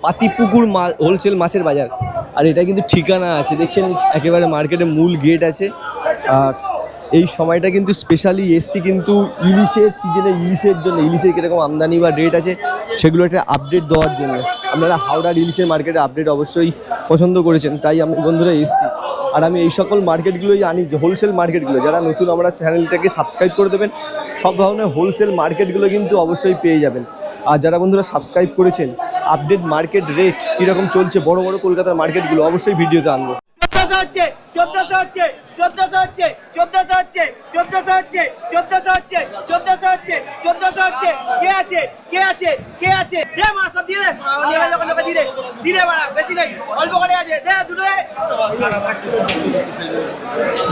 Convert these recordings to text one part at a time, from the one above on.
Patipukur wholesale মাছের বাজার, আর এটা কিন্তু ঠিকানা আছে দেখছেন, একেবারে মার্কেটের মূল গেট আছে। আর এই সময়টা কিন্তু স্পেশালি এসছি কিন্তু ইলিশের সিজনে, ইলিশের জন্য, ইলিশের কীরকম আমদানি বা রেট আছে সেগুলো একটা আপডেট দেওয়ার জন্য। আপনারা হাওড়ার ইলিশের মার্কেটে আপডেট অবশ্যই পছন্দ করেছেন, তাই আমি বন্ধুরা এসছি। আর আমি এই সকল মার্কেটগুলোই আনি, যে হোলসেল মার্কেটগুলো, যারা নতুন আমরা চ্যানেলটাকে সাবস্ক্রাইব করে দেবেন, সব ধরনের হোলসেল মার্কেটগুলো কিন্তু অবশ্যই পেয়ে যাবেন। আর যারা বন্ধুরা সাবস্ক্রাইব করেছেন, আপডেট মার্কেট রেট কীরকম চলছে বড় বড় কলকাতার মার্কেটগুলো অবশ্যই ভিডিওতে আনবো। 1400 হচ্ছে 1400 হচ্ছে 1400 হচ্ছে 1400 হচ্ছে 1400 হচ্ছে 1400 হচ্ছে 1400 হচ্ছে কে আছে কে আছে কে আছে দে মা সব দিয়ে দে নিয়ে লোক লোক দিয়ে দে বাড়া বেশি নাই অল্প করে আছে দে দুটো দে।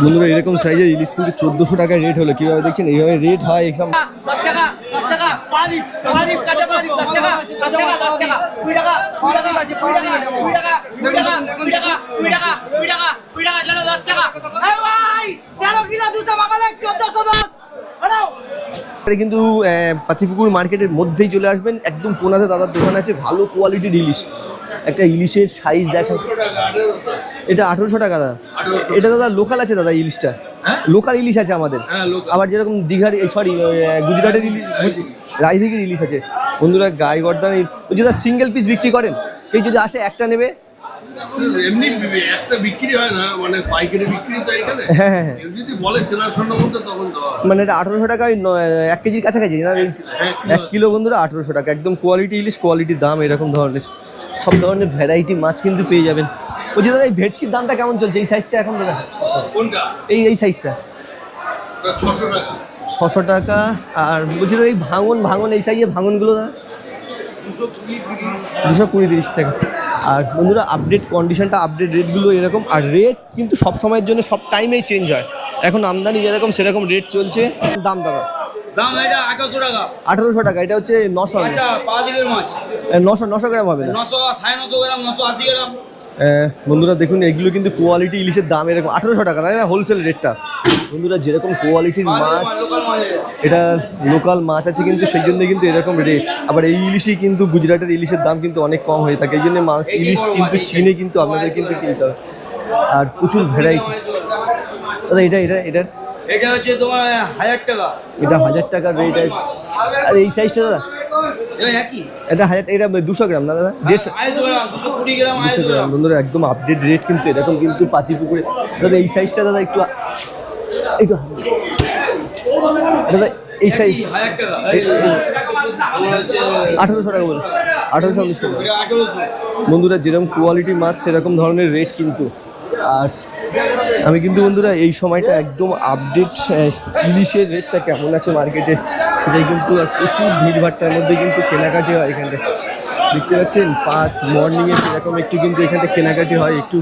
বন্ধুরা এরকম সাইজের ইলিশ কিন্তু 1400 টাকায় রেট হলো, কিভাবে দেখছেন এইভাবে রেট হয় এরকম। 10 টাকা পানিপ কাঁচা পানিপ 10 টাকা 10 টাকা 10 টাকা 2 টাকা 2 টাকা 2 টাকা 2 টাকা 2 টাকা 2 টাকা 2 টাকা 2 টাকা 2 টাকা চলো 10 টাকা। এই ভাই 13 কিলো 200 মাগালে 1410 বাড়াও। কিন্তু পাতিপুকুর মার্কেটের মধ্যেই চলে আসবেন, একদম কোনাতে দাদার দোকান আছে, ভালো কোয়ালিটির ইলিশ। একটা ইলিশের সাইজ দেখা, এটা 1800 টাকা দাদা। এটা দাদা লোকাল আছে দাদা, ইলিশটা লোকাল ইলিশ আছে আমাদের। আবার যেরকম দীঘার সরি গুজরাটের ইলিশ, রায়দিঘির ইলিশ আছে বন্ধুরা। গায়ে গর্দান বলছি দাদা, সিঙ্গেল পিস বিক্রি করেন? কেউ যদি আসে একটা নেবে? এমনি একটা বিক্রি হয় না, মানে পাইকারি বিক্রি তো এখানে। হ্যাঁ, যদি বলে চেনাশোনার মধ্যে তখন তো মানে এটা 1800 টাকা, ওই 1 কেজির কাছাকাছি না? 1 কিলো বন্ধুরা 1800 টাকা, একদম কোয়ালিটি ইলিশ, কোয়ালিটির দাম। এরকম ধরনের সব ধরনের ভ্যারাইটি মাছ কিন্তু পেয়ে যাবেন। বলছি দাদা, এই ভেটকির দামটা কেমন চলছে এই সাইজটা এখন দাদা? কোনটা? এই সাইজটা 600 টাকা। 600 টাকা। আর বলছি দাদা, এই ভাঙন এই সাইজের ভাঙনগুলো দাদা 220-30 টাকা। আর বন্ধুরা আপডেট কন্ডিশনটা, আপডেট রেটগুলো এরকম। আর রেট কিন্তু সব সময়ের জন্য সব টাইমেই চেঞ্জ হয়। এখন আমদানি যেরকম সেরকম রেট চলছে। দাম দাদা? দাম এটা 1800 টাকা। 1800 টাকা। এটা হচ্ছে 900। আচ্ছা পাদিলের মাছ 900 গ্রাম হবে না? 900 950 গ্রাম 980 গ্রাম। বন্ধুরা দেখুন, এগুলো কিন্তু কোয়ালিটি ইলিশের দাম এরকম 1800 টাকা, তাই না? হোলসেল রেটটা বন্ধুরা যেরকম কোয়ালিটির মাছ, এটা লোকাল মাছ আছে কিন্তু সেই জন্য কিন্তু এরকম রেট। আবার এই ইলিশই কিন্তু গুজরাটের ইলিশের দাম কিন্তু অনেক কম হয়ে থাকে, এই জন্য মাছ ইলিশ কিন্তু চিনে কিন্তু আপনাদের কিন্তু কিনতে হবে। আর প্রচুর ভ্যারাইটি দাদা। এটা হচ্ছে তোমার 1000 টাকা। এটা 1000 টাকার রেট আছে। আর এই সাইজটা দাদা? এটা 1000, এটা 200 গ্রাম না দাদা? 250 গ্রাম 220 গ্রাম 200 গ্রাম বন্ধুরা, একদম আপডেট রেট কিন্তু এরকম কিন্তু পাতিপুকুরে। দাদা এই সাইজটা দাদা একটু দাদা এই সাইজ 1000 টাকা। 1800 টাকা বলে 1800 বন্ধুরা। যেরকম কোয়ালিটি মাছ সেরকম ধরনের রেট কিন্তু। আর আমি কিন্তু বন্ধুরা এই সময়টা একদম আপডেট ইলিশের রেটটা কেমন আছে মার্কেটে সেটাই কিন্তু। আর প্রচুর ভিড়ভাট্টার মধ্যে কিন্তু কেনাকাটি হয় এখানে, দেখতে পাচ্ছেন। মর্নিংয়ে সেরকম একটু কিন্তু এখানে কেনাকাটি হয়, একটু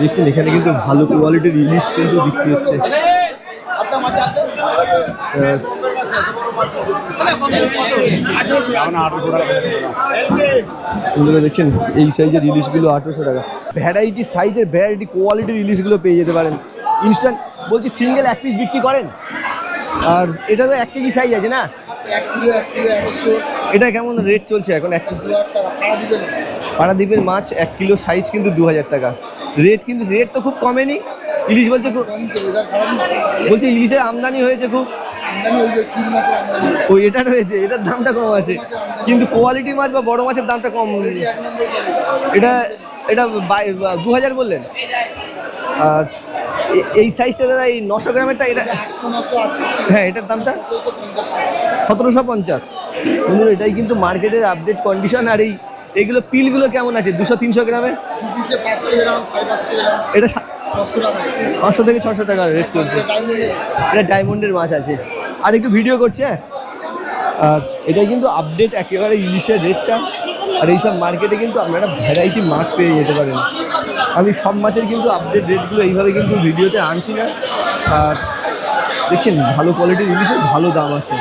দেখছেন এখানে কিন্তু ভালো কোয়ালিটির ইলিশ কিন্তু বিক্রি হচ্ছে। বন্ধুরা দেখছেন এই সাইজের ইলিশগুলো 1800 টাকা। ভ্যারাইটি সাইজের, ভ্যারাইটি কোয়ালিটির ইলিশগুলো পেয়ে যেতে পারেন ইনস্ট্যান্ট। বলছি সিঙ্গেল 1 পিস বিক্রি করেন? আর এটা তো 1 কেজি সাইজ আছে না? 1 কিলো 100। এটা কেমন রেট চলছে এখন? 1 কিলো পারাদ্বীপের মাছ 1 কিলো সাইজ কিন্তু 2000 টাকা রেট। কিন্তু রেট তো খুব কমেনি ইলিশ বলছে। বলছে ইলিশের আমদানি হয়েছে খুব, ওই এটা রয়েছে, এটার দামটা কম আছে, কিন্তু কোয়ালিটি মাছ বা বড় মাছের দামটা কম। এটা 2000 বললেন। আর এই সাইজটা দাদা, এই 900 গ্রামেরটা, এটা হ্যাঁ এটার দামটা 1750 বন্ধুরা। এটাই কিন্তু মার্কেটের আপডেট কন্ডিশন। আর এইগুলো পিলগুলো কেমন আছে 200-300 গ্রামের? এটা 500 থেকে 600 টাকা রেট চলছে। এটা ডায়মন্ডের মাছ আছে। আর একটু ভিডিও করছে। আর এটাই কিন্তু আপডেট একেবারে ইলিশের রেটটা। আর এইসব মার্কেটে কিন্তু আপনারা ভ্যারাইটি মাছ পেয়ে যেতে পারেন। আমি সব মাছের কিন্তু আপডেট রেটগুলো এইভাবে কিন্তু ভিডিওতে আনছি না। আর দেখছেন ভালো কোয়ালিটির ইলিশের ভালো দাম আছে।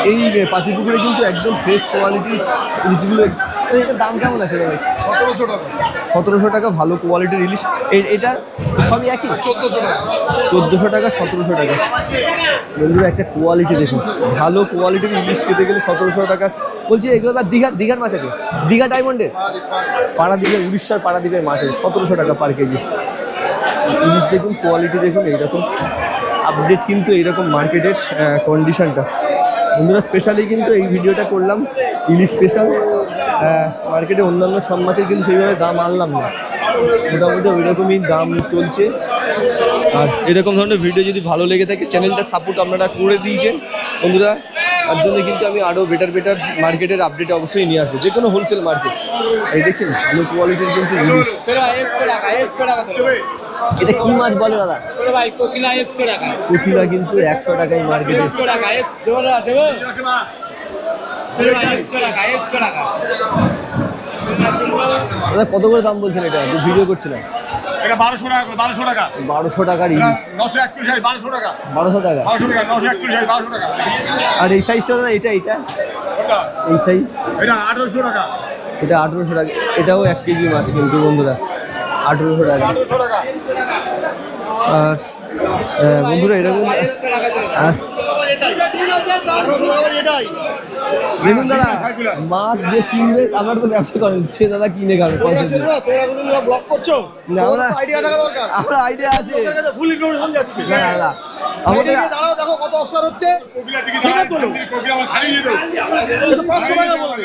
এই পাতিপুকুরে কিন্তু একদম ফ্রেশ কোয়ালিটির ইলিশগুলো। এটার দাম কেমন আছে ভাই? 1700 টাকা। 1700 টাকা ভালো কোয়ালিটির ইলিশ। এটা সবই একই? 1400 টাকা। 1400 টাকা 1700 টাকা। বন্ধুরা একটা কোয়ালিটি দেখুন, ভালো কোয়ালিটির ইলিশ খেতে গেলে 1700 টাকা। বলছি এগুলো তার দীঘার মাছ আছে, দীঘা ডায়মন্ডের, পাড়াদ্বীপের, উড়িষ্যার পাড়াদ্বীপের মাছ আছে, 1700 টাকা পার কেজি। ইলিশ দেখুন, কোয়ালিটি দেখুন, এইরকম আপডেট কিন্তু এইরকম মার্কেটের কন্ডিশনটা। বন্ধুরা স্পেশালি কিন্তু এই ভিডিওটা করলাম ইলিশ স্পেশাল। মার্কেটে অন্যান্য সব মাছের কিন্তু সেইভাবে দাম আনলাম না, মোটামুটি ওইরকমই দাম চলছে। আর এরকম ধরনের ভিডিও যদি ভালো লেগে থাকে, চ্যানেলটা সাপোর্ট আপনারা করে দিয়েছেন বন্ধুরা, তার জন্য কিন্তু আমি আরও বেটার মার্কেটের আপডেট অবশ্যই নিয়ে আসবো, যে কোনো হোলসেল মার্কেট। এই দেখছেন ভালো কোয়ালিটির কিন্তু ইলিশ। এটা কি মাছ বলে দাদা? কোকিলা 100 টাকা, কুচিলা কিন্তু 100 টাকায় মার্কেটে। 100 টাকা, 100 টাকা। দাদা কত করে দাম বলছেন এটা? ভিডিও করছিলাম। এটা 1200 টাকা, 1200 টাকা, 1200 টাকার ইলিশ। 921 হয় 1200 টাকা, 1200 টাকা। 1200 টাকা, 921 হয় 1200 টাকা। আর এই সাইজটা দাদা, এটা ওটা এই সাইজ, এটা 1800 টাকা, এটা 1800 টাকা। এটাও 1 কেজি মাছ কিন্তু বন্ধুরা, 1800 টাকা। 1800 টাকা। আর বন্ধুরা এরকম দেখুন দাদা, মাছ যে চিনবে, আপনারা তো ব্যবসা করেন, সে দাদা কিনে খাবে পয়সা দিয়ে। ব্লক করছো? না, আইডিয়া থাকা দরকার। আমরা আইডিয়া আছে। ভুল ইনফরমেশন যাচ্ছে। না, না, আমাদের দাঁড়াও, দেখো কত অফার হচ্ছে, সেটা তোলো। এটা 500 টাকা বলবে,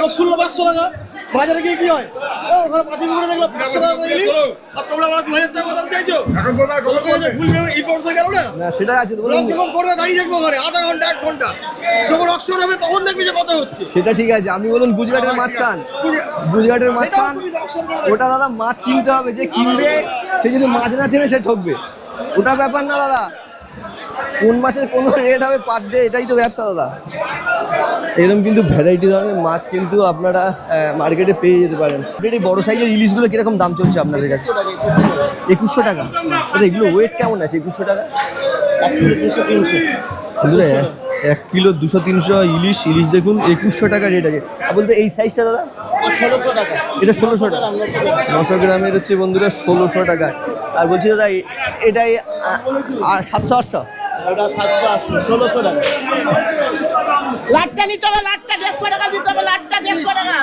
লোক শুনলো 500 টাকা। বাজারে গিয়ে কি হয়, ও ওখানে পাতিল করে দেখলো 500 টাকা করে ইলিশ, আর তোমরা আবার 2000 টাকা দাম চাইছো। ভুল ইনফরমেশন গেল না। না, সেটা আছে তো লোক বলুন। যখন করবে দাঁড়িয়ে দেখবো ওখানে আধা ঘন্টা 1 ঘন্টা, যখন অক্সিজেন হবে তখন দেখবি যে কত হচ্ছে। সেটা ঠিক আছে, আপনি বলুন গুজরাটের মাছ খান, গুজরাটের মাছ খান, ওটা দাদা মাছ চিনতে হবে, যে কিনবে সে যদি মাছ না চেনে সে ঠকবে, ওটা ব্যাপার না দাদা। কোন মাছের কোন রেট হবে পার ডে, এটাই তো ব্যবসা দাদা। এরকম কিন্তু ভ্যারাইটি ধরনের মাছ কিন্তু আপনারা মার্কেটে পেয়ে যেতে পারেন। এই বড় সাইজের ইলিশগুলো কিরকম দাম চলছে আপনাদের কাছে? 2100 টাকা। দাদা এগুলো ওয়েট কেমন আছে 2100 টাকা? 1 কিলো 200-300 ইলিশ দেখুন 2100 টাকা রেট আছে। আর বলতে এই সাইজটা দাদা 1600 টাকা। এটা 1600 টাকা, 900 গ্রামের হচ্ছে বন্ধুরা 1600 টাকা। আর বলছি দাদা এটাই 700-800? ওটা 780, 1600 টাকা। লাটটা নিতে হবে, লাটটা 150 টাকা দিতে হবে, লাটটা 150 টাকা।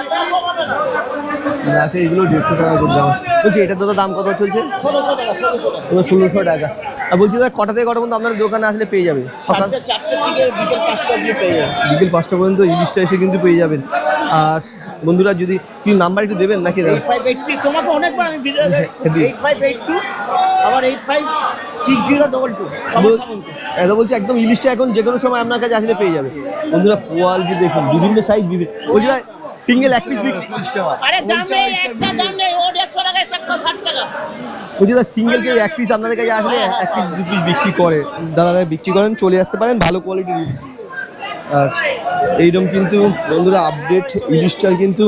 লাটে এগুলো 150 টাকা করে দাম। বলছি এটা দাদা দাম কত চলছে? 1600 টাকা, 1600 টাকা। 1600 টাকা। আর বলছি দাদা কটা থেকে কটা পর্যন্ত আপনার দোকানে আসলে পেয়ে যাবে? সকাল 4টে থেকে বিকেল 5টা অবধি পেয়ে যাবেন। বিকেল 5টা পর্যন্ত ইলিশটা এসে কিন্তু পেয়ে যাবেন। আর বন্ধুরা যদি কি নাম্বার একটু দেবেন নাকি দাদা? 8582, তোমাকে অনেকবার আমি ভিডিও 8582 আবার 856022 এটা বলছি একদম ইলিশটা এখন যে কোনো সময় আপনার কাছে আসলে পেয়ে যাবে। বন্ধুরা কোয়ালিটি দেখুন, বিভিন্ন সাইজ, বলছি ভাই সিঙ্গেল 1 পিস বিক্রি করতে হয়। আরে দাম নেই, একটা দাম নেই, ও 150 টাকায় 160 টাকা। বলছি দাদা সিঙ্গেল কেউ 1 পিস আপনাদের কাছে আসলে 1 পিস 2 পিস বিক্রি করে, দাদারা বিক্রি করেন, চলে আসতে পারেন, ভালো কোয়ালিটির ইলিশ। আর এইরকম কিন্তু বন্ধুরা আপডেট ইলিশটার কিন্তু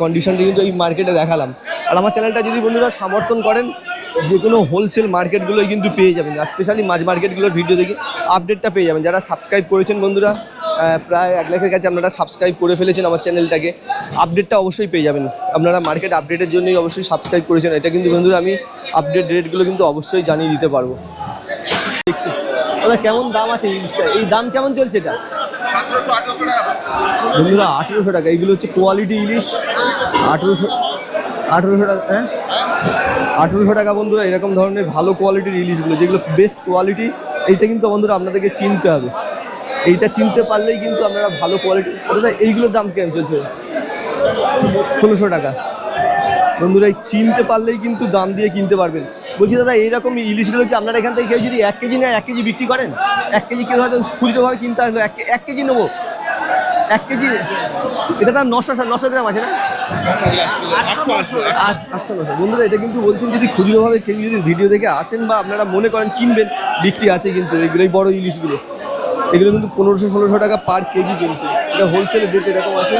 কন্ডিশনটা কিন্তু এই মার্কেটে দেখালাম। আর আমার চ্যানেলটা যদি বন্ধুরা সমর্থন করেন, যে কোনো হোলসেল মার্কেটগুলোই কিন্তু পেয়ে যাবেন, আর স্পেশালি মাছ মার্কেটগুলোর ভিডিও দেখে আপডেটটা পেয়ে যাবেন। যারা সাবস্ক্রাইব করেছেন বন্ধুরা, প্রায় 1 লাখের কাছে আপনারা সাবস্ক্রাইব করে ফেলেছেন আমার চ্যানেলটাকে, আপডেটটা অবশ্যই পেয়ে যাবেন। আপনারা মার্কেট আপডেটের জন্যই অবশ্যই সাবস্ক্রাইব করেছেন, এটা কিন্তু বন্ধুরা আমি আপডেট রেটগুলো কিন্তু অবশ্যই জানিয়ে দিতে পারবো। দাদা কেমন দাম আছে ইলিশটা? এই দাম কেমন চলছে এটা? 1700-1800 টাকা। বন্ধুরা 1800 টাকা। এইগুলো হচ্ছে কোয়ালিটি ইলিশ, 1800 টাকা। হ্যাঁ 1800 টাকা বন্ধুরা। এরকম ধরনের ভালো কোয়ালিটির ইলিশগুলো, যেগুলো বেস্ট কোয়ালিটি, এইটা কিন্তু বন্ধুরা আপনাদেরকে চিনতে হবে। এইটা চিনতে পারলেই কিন্তু আপনারা ভালো কোয়ালিটি। দাদা এইগুলোর দাম কেমন চলছে? 1600 টাকা। বন্ধুরা এই চিনতে পারলেই কিন্তু দাম দিয়ে কিনতে পারবেন। বলছি দাদা এইরকম ইলিশগুলো কি আপনারা এখান থেকে কেউ যদি 1 কেজি নেয় 1 কেজি বিক্রি করেন? 1 কেজি কেউ হয়তো খুচরোভাবে কিনতে আসলো, 1 কেজি নেবো, 1 কেজি এটা তার 900 গ্রাম আছে না? আচ্ছা বন্ধুরা এটা কিন্তু বলছেন যদি খুচরোভাবে কেউ যদি ভিডিও দেখে আসেন বা আপনারা মনে করেন কিনবেন, বিক্রি আছে কিন্তু এইগুলো, এই বড় ইলিশগুলো, এগুলো কিন্তু 1500-1600 টাকা পার কেজি কিন্তু। এটা হোলসেলের রেট এরকম আছে,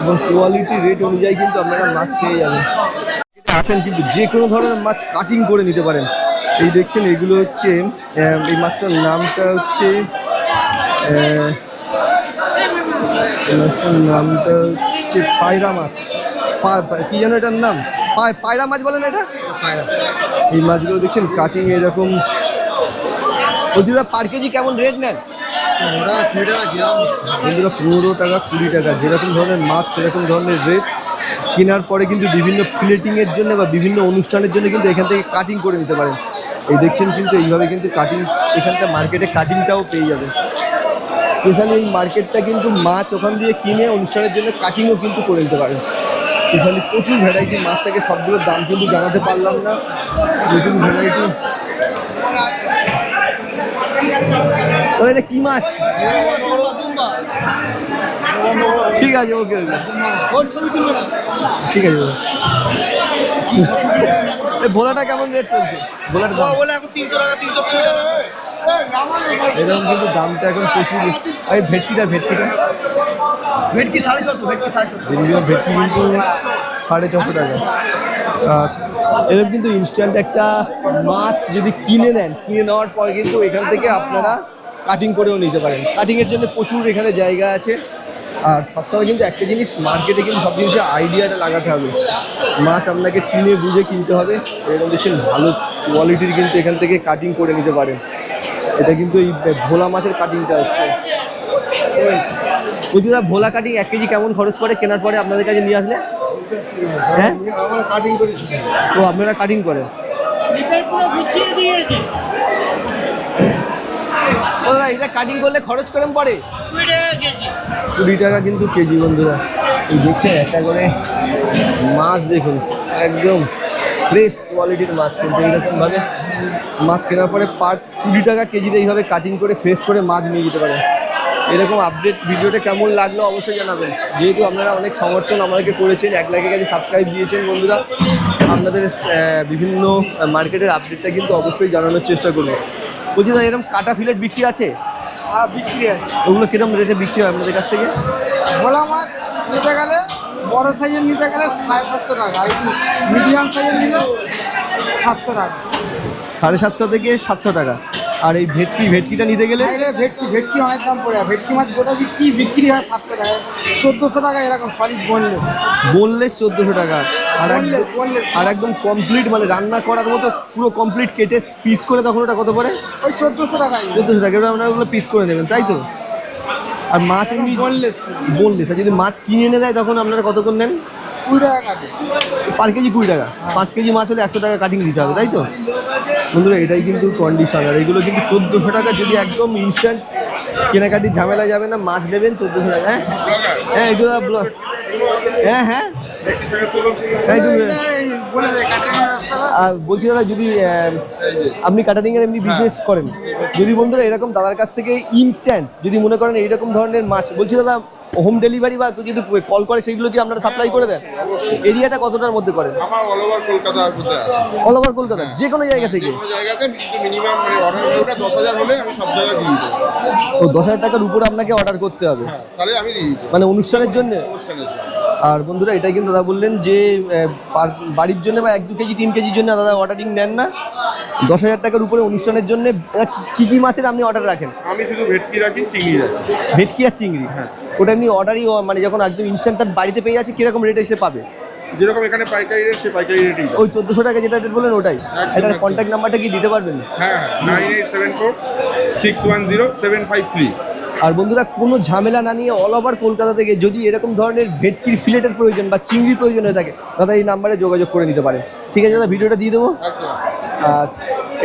এবং কোয়ালিটি রেট অনুযায়ী কিন্তু আপনারা মাছ পেয়ে যাবেন। আসেন কিন্তু যে কোনো ধরনের মাছ কাটিং করে নিতে পারেন। এই দেখছেন এগুলো হচ্ছে, এই মাছটার নামটা হচ্ছে পায়রা মাছ, কি যেন এটার নাম, পায়রা মাছ বলেন এটা। এই মাছগুলো দেখছেন কাটিং এরকম বলছি দাদা পার কেজি কেমন রেট নেন? বন্ধুরা 15 টাকা 20 টাকা যেরকম ধরনের মাছ সেরকম ধরনের রেট। কেনার পরে কিন্তু বিভিন্ন প্লেটিংয়ের জন্য বা বিভিন্ন অনুষ্ঠানের জন্য কিন্তু এখান থেকে কাটিং করে নিতে পারেন। এই দেখছেন কিন্তু এইভাবে কিন্তু কাটিং এখানটা মার্কেটে কাটিংটাও পেয়ে যাবেন। স্পেশালি এই মার্কেটটা কিন্তু মাছ ওখান দিয়ে কিনে অনুষ্ঠানের জন্য কাটিংও কিন্তু করে নিতে পারেন। স্পেশালি প্রচুর ভ্যারাইটি মাছ থাকে, সবগুলোর দাম কিন্তু জানাতে পারলাম না। নতুন ভ্যারাইটি। এটা কি মাছ? ঠিক আছে, ওকে ঠিক আছে। এই ভোলাটা কেমন রেট চলছে? ভোলার দাম বলে এখন 300 টাকা 350 টাকা। এরকম কিন্তু দামটা এখন প্রচুর বেশি। এই ভেটকিটা ভেটকি 450, ভেটকি 450। এদিকে ভেটকি কিন্তু 450 টাকা। আর এরকম কিন্তু ইনস্ট্যান্ট একটা মাছ যদি কিনে নেন, কিনে নেওয়ার পর কিন্তু এখান থেকে আপনারা কাটিং করেও নিতে পারেন। কাটিংয়ের জন্য প্রচুর এখানে জায়গা আছে। আর সবসময় কিন্তু একটা জিনিস মার্কেটে কিন্তু সব জিনিসের আইডিয়াটা লাগাতে হবে। মাছ আপনাকে চিনে বুঝে কিনতে হবে। এরকম দেখছেন ভালো কোয়ালিটির কিন্তু এখান থেকে কাটিং করে নিতে পারেন। এটা কিন্তু এই ভোলা মাছের কাটিংটা হচ্ছে। প্রতিটা ভোলা কাটিং 1 কেজি কেমন খরচ পড়ে কেনার পরে আপনাদের কাছে নিয়ে আসলে? হ্যাঁ, আমরা কাটিং করেছি। তো আপনারা কাটিং করেন? ও দাদা, এটা কাটিং করলে খরচ করেন পরে? 20 টাকা কিন্তু কেজি। বন্ধুরা এই দেখছেন একটা করে মাছ, দেখুন একদম ফ্রেশ কোয়ালিটির মাছ। কিন্তু এইরকমভাবে মাছ কেনার পরে পার 20 টাকা কেজিতে এইভাবে কাটিং করে ফ্রেশ করে মাছ নিয়ে যেতে পারেন। এরকম আপডেট ভিডিওটা কেমন লাগলো অবশ্যই জানাবেন। যেহেতু আপনারা অনেক সমর্থন আমাদেরকে করেছেন, 1 লাখের কাছে সাবস্ক্রাইব দিয়েছেন বন্ধুরা, আপনাদের বিভিন্ন মার্কেটের আপডেটটা কিন্তু অবশ্যই জানানোর চেষ্টা করবো। বলছি দাদা, এরকম কাটা ফিলেট বিক্রি আছে? হ্যাঁ, বিক্রি আছে। ওগুলো কিরকম রেটে বিক্রি হয় আপনাদের কাছ থেকে? ভোলা মাছ নিতে গেলে বড় সাইজের নিতে গেলে 750 টাকা, মিডিয়াম সাইজের নিলে 700 টাকা। 750 থেকে 700 টাকা। আর এই ভেটকিটা নিতে গেলে? ভেটকি অনেক দাম পড়ে। ভেটকি মাছ গোটা বিক্রি হয় 700 টাকা, 1400 টাকা এরকম সলিড বোনলেস 1400 টাকা। আর একদম কমপ্লিট মানে রান্না করার মতো পুরো কমপ্লিট কেটে পিস করে তখন ওটা কত পড়ে? ওই 1400 টাকা। 1400 টাকা। এবার আপনারা ওগুলো পিস করে নেবেন, তাই তো? আর মাছ এমনি বোনলেস। আর যদি মাছ কিনে এনে দেয় তখন আপনারা কত করে নেন? 20 টাকা কাটে। পার কেজি 20 টাকা। 5 কেজি মাছ হলে 100 টাকা কাটিং দিতে হবে, তাই তো? বন্ধুরা এটাই কিন্তু কন্ডিশন। আর এগুলো কিন্তু 1400 টাকা। যদি একদম ইনস্ট্যান্ট কেনাকাটি ঝামেলা যাবে না, মাছ নেবেন 1400 টাকা। হ্যাঁ হ্যাঁ, একটু ব্লগ। হ্যাঁ হ্যাঁ, আর বলছি দাদা, যদি আপনি কাটারিংয়ের এমনি বিজনেস করেন, যদি বন্ধুরা এরকম দাদার কাছ থেকে ইনস্ট্যান্ট যদি মনে করেন এইরকম ধরনের মাছ, বলছি দাদা হোম ডেলিভারি বা যদি কল করে সেইগুলো কি আপনারা সাপ্লাই করে দেন? এরিয়াটা কতটার মধ্যে করেন? আমার অল ওভার কলকাতার মধ্যে আছে। অল ওভার কলকাতা যে কোনো জায়গা থেকে? কোনো জায়গাতে মিনিমাম মানে অর্ডার ওটা 10,000 হলে আমি সব জায়গায় দিয়ে দেবো। ও 10,000 টাকার উপরে আপনাকে অর্ডার করতে হবে? হ্যাঁ, তাহলে আমি দিয়ে দেবো মানে অনুষ্ঠানের জন্য? অনুষ্ঠানের জন্য। আর বন্ধুরা এটাই কিন্তু দাদা বললেন যে বাড়ির জন্য বা 1-2 কেজি 3 কেজির জন্য দাদা অর্ডারিং নেন না। 10,000 টাকার উপরে অনুষ্ঠানের জন্য কি কি মাছের আপনি অর্ডার রাখেন? আমি শুধু ভেটকি রাখি, চিংড়ি রাখি। ভেটকি আর চিংড়ি? হ্যাঁ। ওটা এমনি অর্ডারই মানে যখন একদম ইনস্ট্যান্ট তার বাড়িতে পেয়ে যাচ্ছে, কিরকম রেটে এসে পাবে? যেরকম এখানে পাইকারি রেট, সে পাইকারি রেটেই ওই 1400 টাকা যেটা রেট বললেন ওটাই? এটার কন্ট্যাক্ট নাম্বারটা কি দিতে পারবেন? হ্যাঁ, 9874610753। আর বন্ধুরা কোনো ঝামেলা না নিয়ে অল ওভার কলকাতা থেকে যদি এরকম ধরনের ভেটকির ফিলেটের প্রয়োজন বা চিংড়ির প্রয়োজন হয়ে থাকে, দাদা এই নাম্বারে যোগাযোগ করে নিতে পারেন। ঠিক আছে দাদা, ভিডিওটা দিয়ে দেবো। আর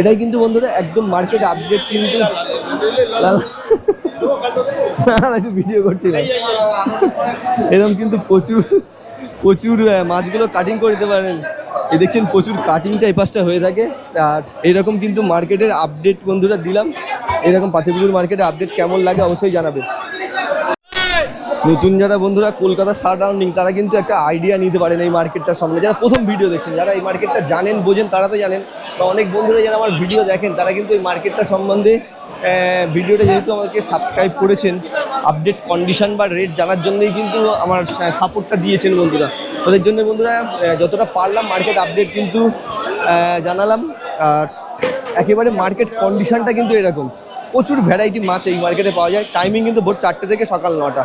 এটাই কিন্তু বন্ধুরা একদম মার্কেট আপডেট কিন্তু। একটু ভিডিও করছি না। এরকম কিন্তু প্রচুর মাছগুলো কাটিং করে দিতে পারেন। এই দেখছেন প্রচুর কাটিংটা এই পাশটা হয়ে থাকে। আর এরকম কিন্তু মার্কেটের আপডেট বন্ধুরা দিলাম। এরকম পাতিপুকুর মার্কেটের আপডেট কেমন লাগে অবশ্যই জানাবেন। নতুন যারা বন্ধুরা কলকাতা সারাউন্ডিং, তারা কিন্তু একটা আইডিয়া নিতে পারেন এই মার্কেটটার সম্বন্ধে। যারা প্রথম ভিডিও দেখছেন, যারা এই মার্কেটটা জানেন বোঝেন তারা তো জানেন, বা অনেক বন্ধুরা যারা আমার ভিডিও দেখেন তারা কিন্তু এই মার্কেটটা সম্বন্ধে ভিডিওটা যেহেতু আমাকে সাবস্ক্রাইব করেছেন, আপডেট কন্ডিশন বা রেট জানার জন্যই কিন্তু আমার সাপোর্টটা দিয়েছেন বন্ধুরা। তাদের জন্য বন্ধুরা যতটা পারলাম মার্কেট আপডেট কিন্তু জানালাম। আর একেবারে মার্কেট কন্ডিশনটা কিন্তু এরকম। প্রচুর ভ্যারাইটি মাছ এই মার্কেটে পাওয়া যায়। টাইমিং কিন্তু ভোর 4টে থেকে সকাল 9টা।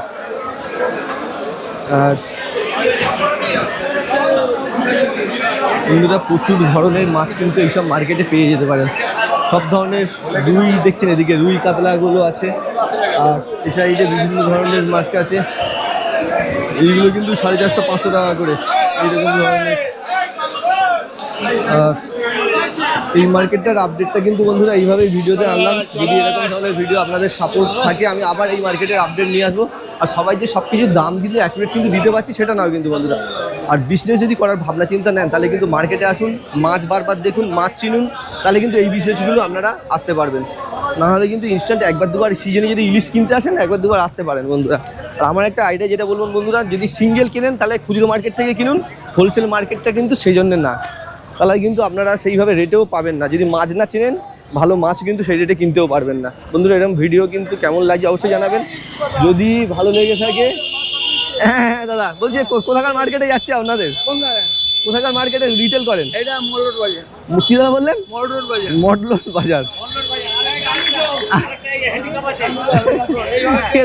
আর বন্ধুরা প্রচুর ধরনের মাছ কিন্তু এইসব মার্কেটে পেয়ে যেতে পারেন। সব ধরনের রুই দেখছেন, এদিকে রুই কাতলাগুলো আছে, আর এই সাইডে বিভিন্ন ধরনের মাছ আছে। এইগুলো কিন্তু 450-500 টাকা করে এইরকম ধরনের। এই মার্কেটটার আপডেটটা কিন্তু বন্ধুরা এইভাবেই ভিডিওতে আনলাম। যদি এরকম ধরনের ভিডিও আপনাদের সাপোর্ট থাকে আমি আবার এই মার্কেটের আপডেট নিয়ে আসবো। আর সবাই যে সব কিছুর দাম কিন্তু অ্যাকুরেট কিন্তু দিতে পারছি সেটা নয় কিন্তু বন্ধুরা। আর বিজনেস যদি করার ভাবনা চিন্তা নেন তাহলে কিন্তু মার্কেটে আসুন, মাছ বারবার দেখুন, মাছ চিনুন, তাহলে কিন্তু এই বিজনেসগুলো আপনারা আসতে পারবেন। নাহলে কিন্তু ইনস্ট্যান্ট একবার দুবার সিজনে যদি ইলিশ কিনতে আসেন একবার দুবার আসতে পারেন বন্ধুরা। আর আমার একটা আইডিয়া যেটা বলবেন বন্ধুরা, যদি সিঙ্গেল কেনেন তাহলে খুচরো মার্কেট থেকে কিনুন, হোলসেল মার্কেটটা কিন্তু সেই জন্য না, তাহলে কিন্তু আপনারা সেইভাবে রেটেও পাবেন না। যদি মাছ না চেনেন ভালো মাছ কিন্তু সেই রেটে কিনতেও পারবেন না বন্ধুরা। এরকম ভিডিও কিন্তু কেমন লাগছে অবশ্যই জানাবেন, যদি ভালো লেগে থাকে। হ্যাঁ দাদা বলছি কোথাকার মার্কেটে যাচ্ছে আপনাদের? কোথাকার মার্কেটে রিটেল করেন? এটা মোড় বাজার। কি দাদা বললেন? মোড় বাজার। মডল বাজার।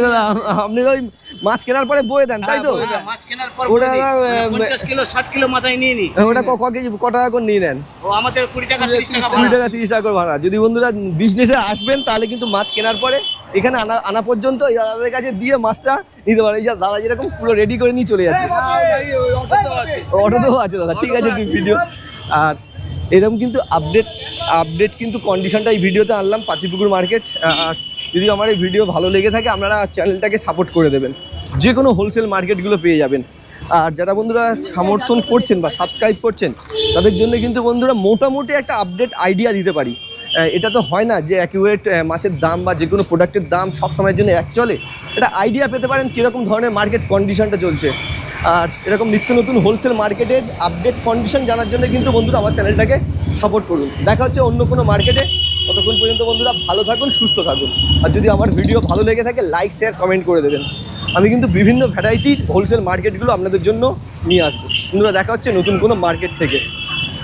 দাদা আপনি ওই মাছ কেনার পরে বয়ে দেন তাই তো? মাছ কেনার পর ওটা 50 কিলো 60 কিলো মাথায় নিয়ে নি। ওটা ক কেজি ক টাকা করে নিয়ে নেন? ও আমাদের 20 টাকা 30 টাকা 20 টাকা 30 টাকা করে ভাড়া। যদি বন্ধুরা বিজনেসে আসবেন তাহলে কিন্তু মাছ কেনার পরে এখানে আনা পর্যন্ত এই দাদাদের কাছে দিয়ে মাছটা নিতে পারে। এই দাদা যেরকম পুরো রেডি করে নিয়ে চলে যাচ্ছে। অটোতেও আছে দাদা, ঠিক আছে ভিডিও। আর এরকম কিন্তু আপডেট কিন্তু কন্ডিশনটা এই ভিডিওতে আনলাম পাতিপুকুর মার্কেট। আর যদি আমার এই ভিডিও ভালো লেগে থাকে আপনারা চ্যানেলটাকে সাপোর্ট করে দেবেন, যে কোনো হোলসেল মার্কেটগুলো পেয়ে যাবেন। আর যারা বন্ধুরা সমর্থন করছেন বা সাবস্ক্রাইব করছেন তাদের জন্য কিন্তু বন্ধুরা মোটামুটি একটা আপডেট আইডিয়া দিতে পারি। এটা তো হয় না যে অ্যাকুরেট মাছের দাম বা যে কোনো প্রোডাক্টের দাম সব সময়ের জন্য এক চলে। এটা আইডিয়া পেতে পারেন কীরকম ধরনের মার্কেট কন্ডিশনটা চলছে। আর এরকম নিত্য নতুন হোলসেল মার্কেটের আপডেট কন্ডিশন জানার জন্য কিন্তু বন্ধুরা আমার চ্যানেলটাকে সাপোর্ট করুন। দেখা হচ্ছে অন্য কোনো মার্কেটে, ততক্ষণ পর্যন্ত বন্ধুরা ভালো থাকুন, সুস্থ থাকুন। আর যদি আমার ভিডিও ভালো লেগে থাকে লাইক শেয়ার কমেন্ট করে দেবেন। আমি কিন্তু বিভিন্ন ভ্যারাইটির হোলসেল মার্কেটগুলো আপনাদের জন্য নিয়ে আসবো বন্ধুরা। দেখা হচ্ছে নতুন কোনো মার্কেট থেকে।